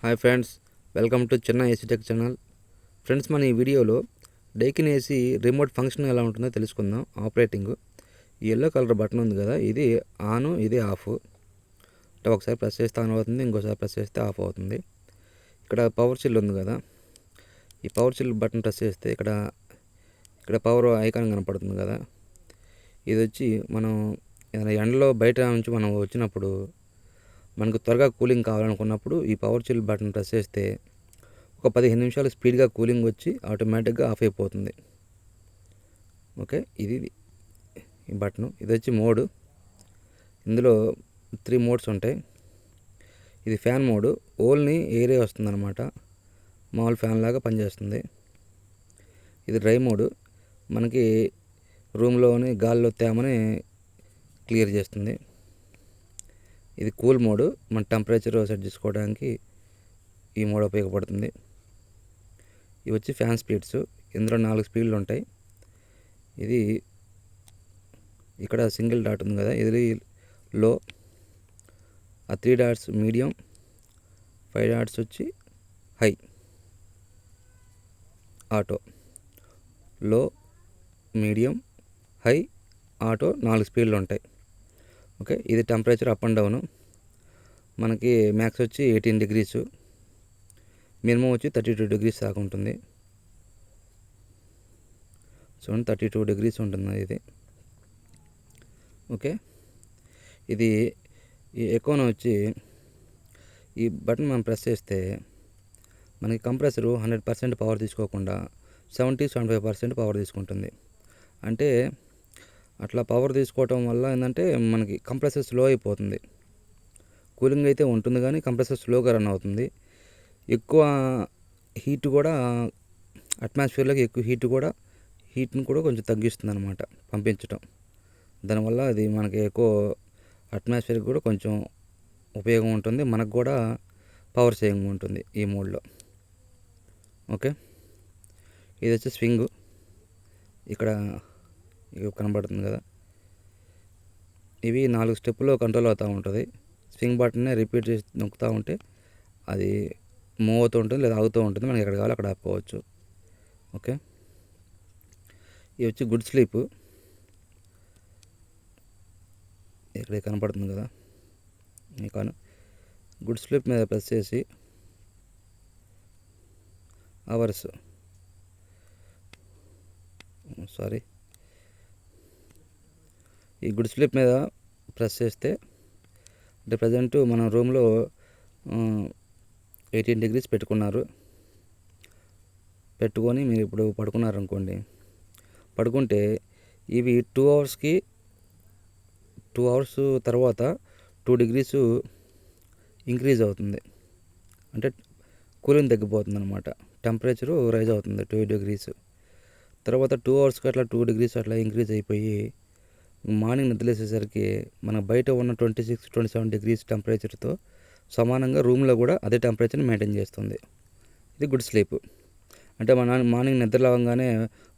Hi friends, welcome to చిన్న AC tech channel. Friends, మన ఈ వీడియోలో డైకిన్ ఏసీ రిమోట్ ఫంక్షన్ ఎలా ఉంటుందో తెలుసుకుందాం. ఆపరేటింగ్ ఈ ఎల్లో కలర్ బటన్ ఉంది కదా, ఇది ఆన్, ఇది ఆఫ్. అంటే ఒకసారి ప్రెస్ చేస్తే ఆన్ అవుతుంది, ఇంకోసారి ప్రెస్ చేస్తే ఆఫ్ అవుతుంది. ఇక్కడ పవర్ చిల్ ఉంది కదా, ఈ పవర్ చిల్ బటన్ ప్రెస్ చేస్తే ఇక్కడ పవర్ ఐకాన్ కనపడుతుంది కదా, ఇది వచ్చి మనం ఎండలో బయట నుంచి మనం వచ్చినప్పుడు మనకు త్వరగా కూలింగ్ కావాలనుకున్నప్పుడు ఈ పవర్ చిల్ బటన్ ప్రెస్ చేస్తే ఒక 15 నిమిషాలు స్పీడ్గా కూలింగ్ వచ్చి ఆటోమేటిక్గా ఆఫ్ అయిపోతుంది. ఓకే, ఇది ఈ బటను. ఇది వచ్చి మోడ్. ఇందులో 3 మోడ్స్ ఉంటాయి. ఇది ఫ్యాన్ మోడు, ఓన్లీ ఎయిరే వస్తుంది అనమాట, మామూలు ఫ్యాన్ లాగా పనిచేస్తుంది. ఇది డ్రై మోడు, మనకి రూమ్లోని గాల్లో తేమని క్లియర్ చేస్తుంది. ఇది కూల్ మోడ్, మన టెంపరేచర్ సెట్ చేసుకోవడానికి ఈ మోడ్ ఉపయోగపడుతుంది. ఇవి వచ్చి ఫ్యాన్ స్పీడ్స్. ఇందులో 4 స్పీడ్లు ఉంటాయి. ఇది ఇక్కడ సింగిల్ డాట్ ఉంది కదా, ఇది లో, ఆ 3 డాట్స్ మీడియం, 5 డాట్స్ వచ్చి హై. ఆటో, లో, మీడియం, హై, ఆటో 4 స్పీడ్లు ఉంటాయి. ఓకే, ఇది టెంపరేచర్ అప్ అండ్ డౌను. మనకి మ్యాక్స్ వచ్చి 18 డిగ్రీస్, మినిమం వచ్చి 32 డిగ్రీస్ దాకా ఉంటుంది. చూడండి, 32 డిగ్రీస్ ఉంటుంది ఇది. ఓకే, ఇది ఈ ఎకోన వచ్చి ఈ బటన్ మనం ప్రెస్ చేస్తే మనకి కంప్రెసరు 100% పవర్ తీసుకోకుండా 70-75% పవర్ తీసుకుంటుంది. అంటే అట్లా పవర్ తీసుకోవటం వల్ల ఏంటంటే మనకి కంప్రెసర్ స్లో అయిపోతుంది. కూలింగ్ అయితే ఉంటుంది కానీ కంప్రెసర్ స్లోగా రన్ అవుతుంది. ఎక్కువ హీట్ కూడా అట్మాస్ఫియర్లోకి ఎక్కువ హీట్ని కూడా కొంచెం తగ్గిస్తుంది అనమాట పంపించటం. దానివల్ల అది మనకి ఎక్కువ అట్మాస్ఫియర్కి కూడా కొంచెం ఉపయోగం ఉంటుంది, మనకు కూడా పవర్ సేవింగ్ ఉంటుంది ఈ మోడ్లో. ఓకే, ఇది వచ్చి స్వింగ్. ఇక్కడ కనబడుతుంది కదా, ఇవి 4 స్టెప్పుల్లో కంట్రోల్ అవుతూ ఉంటుంది. స్వింగ్ బటన్ని రిపీట్ చేసి నొక్కుతూ ఉంటే అది మూవ్ అవుతూ ఉంటుంది లేదా ఆగుతూ ఉంటుంది, మనకి ఎక్కడ కావాలో అక్కడ ఆపుకోవచ్చు. ఓకే, ఇవి వచ్చి గుడ్ స్లీప్. ఇక్కడ కనపడుతుంది కదా ఐకాన్, గుడ్ స్లీప్ మీద ప్రెస్ చేసి అవర్స్ ఈ గుడ్ స్లీప్ మీద ప్రెస్ చేస్తే అంటే ప్రజెంట్ మన రూమ్లో 18 డిగ్రీస్ పెట్టుకొని మీరు ఇప్పుడు పడుకున్నారనుకోండి, పడుకుంటే ఇవి 2 అవర్స్ తర్వాత 2 డిగ్రీస్ ఇంక్రీజ్ అవుతుంది. అంటే కూలింగ్ తగ్గిపోతుంది అనమాట, టెంపరేచరు రైజ్ అవుతుంది 2 డిగ్రీస్. తర్వాత 2 అవర్స్కి అట్లా 2 డిగ్రీస్ అట్లా ఇంక్రీజ్ అయిపోయి మార్నింగ్ నిద్రలేసేసరికి మన బయట ఉన్న 26-27 డిగ్రీస్ టెంపరేచర్తో సమానంగా రూమ్లో కూడా అదే టెంపరేచర్ని మెయింటైన్ చేస్తుంది. ఇది గుడ్ స్లీప్. అంటే మన మార్నింగ్ నిద్ర లేవగానే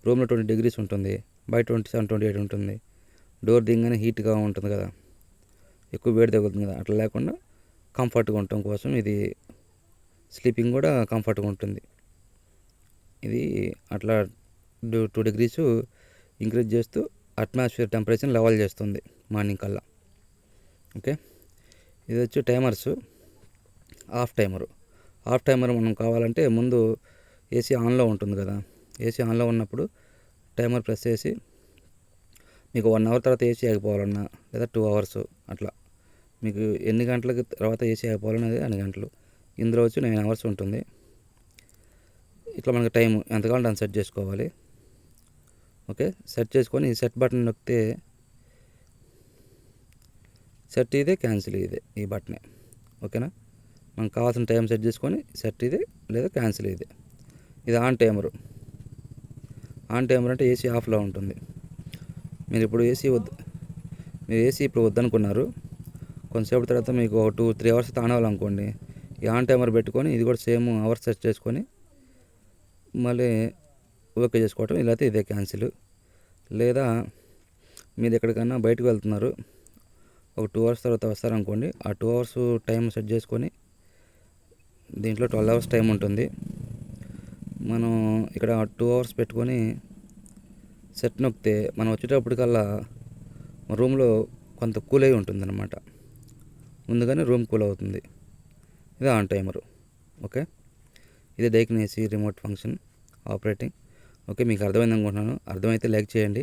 రూమ్లో 20 డిగ్రీస్ ఉంటుంది, బయట 27-28 ఉంటుంది. డోర్ దిగానే హీట్గా ఉంటుంది కదా, ఎక్కువ వేడి తగ్గుతుంది కదా, అట్లా లేకుండా కంఫర్ట్గా ఉండటం కోసం ఇది స్లీపింగ్ కూడా కంఫర్ట్గా ఉంటుంది. ఇది అట్లా 2 డిగ్రీస్ ఇంక్రీజ్ చేస్తూ అట్మాస్ఫియర్ టెంపరేచర్ లెవెల్ చేస్తుంది మార్నింగ్ కల్లా. ఓకే, ఇది వచ్చి టైమర్స్. ఆఫ్ టైమర్ మనం కావాలంటే ముందు ఏసీ ఆన్లో ఉంటుంది కదా, ఏసీ ఆన్లో ఉన్నప్పుడు టైమర్ ప్రెస్ చేసి మీకు 1 అవర్ తర్వాత ఏసీ ఆగిపోవాలన్నా లేదా 2 అవర్స్ అట్లా మీకు ఎన్ని గంటలకి తర్వాత ఏసీ ఆగిపోవాలనేది అన్ని గంటలు. ఇందులో వచ్చి 9 అవర్స్ ఉంటుంది. ఇట్లా మనకి టైం ఎంత కావాలంటే అంత సెట్ చేసుకోవాలి. ఓకే, సెట్ చేసుకొని సెట్ బటన్ నొక్కితే సెట్ ఇదే, క్యాన్సిల్ ఇదే, ఈ బటనే. ఓకేనా, మనకు కావాల్సిన టైం సెట్ చేసుకొని సెట్ ఇదే లేదా క్యాన్సిల్ ఇదే. ఇది ఆన్ టైమర్ అంటే ఏసీ ఆఫ్లో ఉంటుంది. మీరు ఏసీ ఇప్పుడు వద్దనుకున్నారు, కొంతసేపు తర్వాత మీకు 2-3 అవర్స్ ఆన్ అవ్వాలనుకోండి, ఈ ఆన్ టైమర్ పెట్టుకొని ఇది కూడా సేమ్ అవర్స్ సెట్ చేసుకొని మళ్ళీ ఓకే చేసుకోవటం, ఇలా అయితే ఇదే క్యాన్సిల్. లేదా మీరు ఎక్కడికైనా బయటకు వెళ్తున్నారు, ఒక 2 అవర్స్ తర్వాత వస్తారనుకోండి, ఆ 2 అవర్స్ టైం సెట్ చేసుకొని దీంట్లో 12 అవర్స్ టైం ఉంటుంది. మనం ఇక్కడ 2 అవర్స్ పెట్టుకొని సెట్ నొక్కితే మనం వచ్చేటప్పటికల్లా రూమ్లో కొంత కూల్ అయి ఉంటుందన్నమాట. ముందుగానే రూమ్ కూల్ అవుతుంది. ఇది ఆన్ టైమరు. ఓకే, ఇది Daikin AC remote function operating. Okay, మీకు అర్థమైంది అనుకుంటున్నాను. అర్థమైతే లైక్ చేయండి,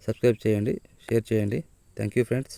సబ్స్క్రైబ్ చేయండి, షేర్ చేయండి. Thank you friends.